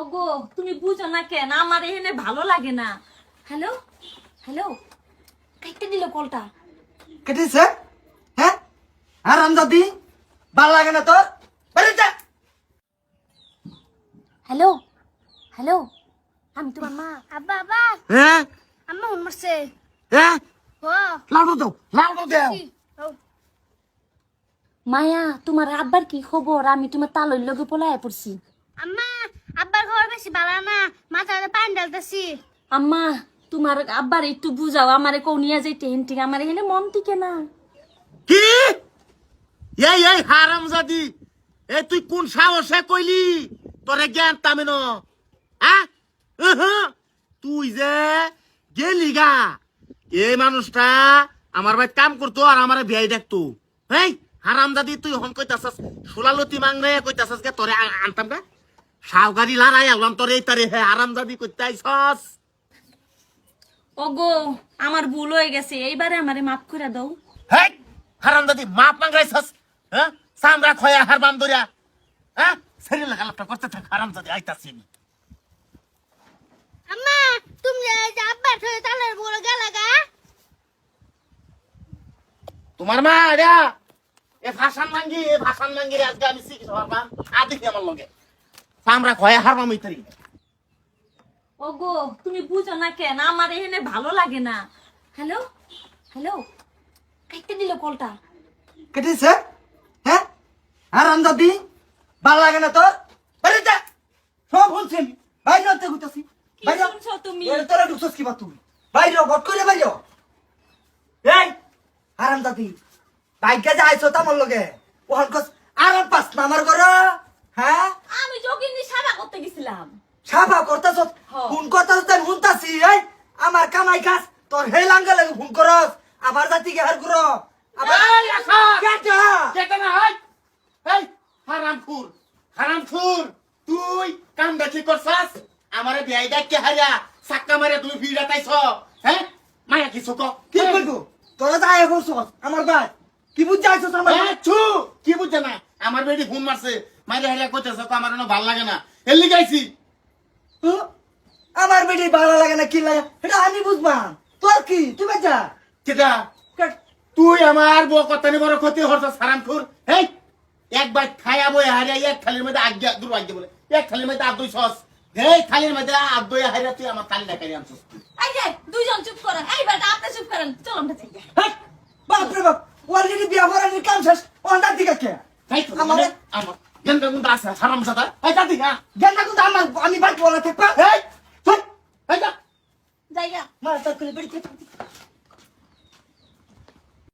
ওগো তুমি বুঝো না কেন আমার এখানে ভালো লাগে না। হ্যালো হ্যালো কাইতে দিল কলটা। কেটেছে? হ্যাঁ আরাম দাদি ভাল লাগে না তোর? বাইরে যা। হ্যালো হ্যালো আমি তোমার মা। আব্বা আব্বা হ্যাঁ আম্মা ফোন মারছে। হ্যাঁ ও লাউডো দাও লাউডো দাও। মায়া তোমার আব্বার কি খবর? আমি তোমার তালইর লগে পলায় পড়ছি। আম্মা আব্বার খবর বেশি ভালো না, মাথায় পানি ঢালতেছি। আম্মা তোমার আব্বার একটু বুঝাও, আমারে কও নিয়ে যাইতে হিন্টি, আমার এখানে মন টিকে না। কি এই হারামজাদি, এ তুই কোন সাহসে কইলি তোরে জ্ঞান তামিন? তুই যে গেলি গা, এই মানুষটা আমার ভাই কাম করতো আর আমার বিয়াই দেখতো। এই হারামজাদি তুই হন কইতাছস সুলালতি মাংরে কইতাছস কে তোরে আনতাম গা সাউগারি লড়াই আলম তোরে এই তারে হে হারামজাদি কইতাইছস। ওগো আমার ভুল হয়ে গেছে, এইবারে আমারে মাফ করে দাও। হেই হারামজাদি মাপ মাংরাইছস, হ্যাঁ সামরা খয়া হার বাম দরিয়া, হ্যাঁ সেরি লাগালাপটা করতে থাক হারামজাদি আইতাছি। আম্মা তুমি যে আব্বার ধরে তালের বড় গেলাগা। তোমার মা রে এ ভাষণ মাঙ্গি রে আজকে আমি শিখি সবার আদি আমার লগে সামরা খয়া হার বাম ইতারি। ওগো তুমি বুঝো না কেন আমার এখানে ভালো লাগে না। হ্যালো হ্যালো কাইতে দিল কলটা। কেটেছে? হ্যাঁ আরাম দাদি ভাল লাগে না তোর? বাইরে যা। সব শুনছেন বাইরে হতে গুতাছি। কি বাইরে শুনছো তুমি? তোরা ঢুকছস কি বা তুই? বাইরে গট করে বাইরে। এই আরাম দাদি বাইকে যাইছো তো আমার লগে ওহন কস আরাম পাস না আমার ঘর। হ্যাঁ আমি যোগিনী সাদা করতে গেছিলাম। সাবা করতাছ হ্যাঁ। ফোন করতাছ তাই শুনতাছি। এই আমার কামাই খাস তোর হে লাঙ্গা লাগে ফোন করস আবার জাতি কে হার করো আবার এই আখা কেটা কেটা না হয়। এই হারামখুর তুই কামটা কি করছাস? আমারে বিয়াই ডাক কে হারিয়া সাক্কা মারে তুমি ভিড়া তাইছ, হ্যাঁ মায়া কিছু ক কি করবো তোরা যাই করছস আমার ভাই কি বুঝ যাইছস আমার ভাই? কি বুঝছে না আমার বেটি ফোন মারছে মাইরে হারিয়া কইতেছ আমার না ভাল লাগে না এলি গাইছি। হুঁ? আমার বেটি ভালো লাগে না কি লাগে এটা আমি বুঝবা তোর কি তুই বাজা কেটা তুই আমার বউ কথা নি বড় ক্ষতি হরছাস হারামখুর। হেই এক বাইট খায়া বই হারিয়া এক থালির মধ্যে আজ্ঞা দূর আজ্ঞা বলে এক থালির মধ্যে আদই সস, এই থালির মধ্যে আদই হারিয়া তুই আমার থালি দেখাই আনছস। এই যে দুইজন চুপ করেন, এই বেটা আপনি চুপ করেন, চলো আমরা যাই। হেই বাপ রে বাপ অলরেডি বিয়া করার কাম শেষ ওন্টার দিকে কে তাই তো আমার গেন্দা গুন্দা আছে হারামজাদা। এই দাদি হ্যাঁ গেন্দা কিন্তু আমার আমি বাদ বলা থাকবা এই চুপ এই যা জায়গা মার তোর করে বেটি